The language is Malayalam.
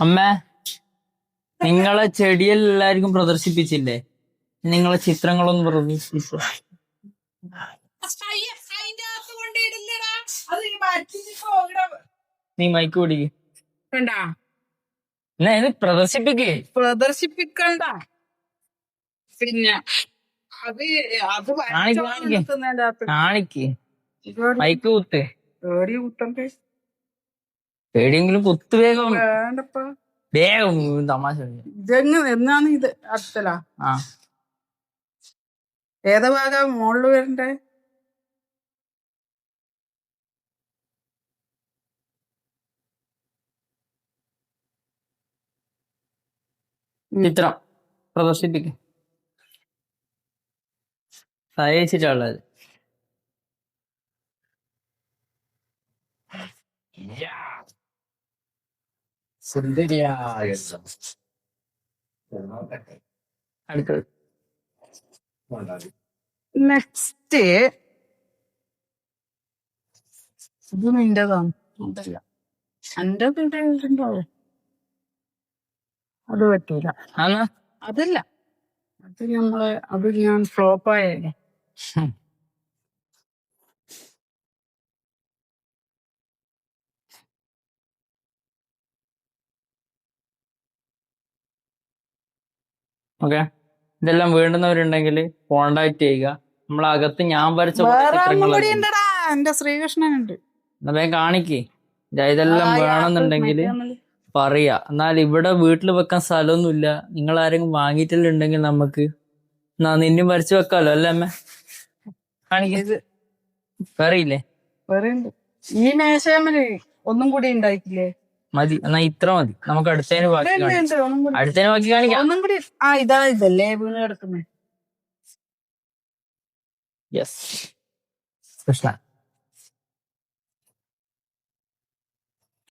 അമ്മ, നിങ്ങളെ ചെടിയിൽ എല്ലാവർക്കും പ്രദർശിപ്പിച്ചില്ലേ? നിങ്ങളെ ചിത്രങ്ങളൊന്നും പ്രദർശിപ്പിച്ചു. നീ മൈക്ക് പിടിക്ക്. ഇത് പ്രദർശിപ്പിക്കേ. പ്രദർശിപ്പിക്കണ്ട. പിന്നെ അത് അത് കാണിക്ക്. മൈക്ക് കുത്ത്. കുത്തണ്ടേ? എവിടെയെങ്കിലും കുത്ത് വേഗം. വേണ്ടപ്പ വേഗം തമാശ. ഇതെങ്ങനെ എന്നാണ് ഇത് അടുത്തല? ആ, ഏതാ ഭാഗം മുകളില് വരണ്ടേ? ചിത്രം പ്രദർശിപ്പിക്ക. സഹായിച്ചിട്ടുള്ളത്. സുന്ദരിയായ അടുത്തത്. നെക്സ്റ്റ് ഇത് നിന്റേതാണ്. അതല്ല എന്റെ ഉണ്ടാവും. അത് പറ്റൂല. ആന്നാ അതല്ല, അത് ഞാൻ ഫ്ലോപ്പായ. ഓക്കെ. ഇതെല്ലാം വേണ്ടുന്നവരുണ്ടെങ്കിൽ കോണ്ടാക്ട് ചെയ്യുക. നമ്മളകത്ത് ഞാൻ വരച്ച വേറെ ഒന്നും കൂടി ഉണ്ടടാ, എന്റെ ശ്രീകൃഷ്ണൻ ഉണ്ട്. വേഗം കാണിക്കേ. ഇതെല്ലാം വേണമെന്നുണ്ടെങ്കിൽ പറയാ. എന്നാൽ ഇവിടെ വീട്ടിൽ വെക്കാൻ സ്ഥലമൊന്നുമില്ല. നിങ്ങൾ ആരെങ്കിലും വാങ്ങിയിട്ടുണ്ടെങ്കിൽ നമുക്ക് നിന്നും വരച്ചു വെക്കാലോ അല്ലേ അമ്മ? കാണിക്കത് പറയില്ലേ? വേറെ ഉണ്ട്. ഈ മേശമല് ഒന്നും കൂടി ഉണ്ടായിട്ടില്ലേ? മതി, എന്നാ ഇത്ര മതി. നമുക്ക് അടുത്തതിന് ബാക്കി അടുത്തതിന് ബാക്കി കാണിക്കാം. ഒന്നും കൂടി. ഇതല്ലേ വീണ് കിടക്കുന്നത്. യെസ് കൃഷ്ണ.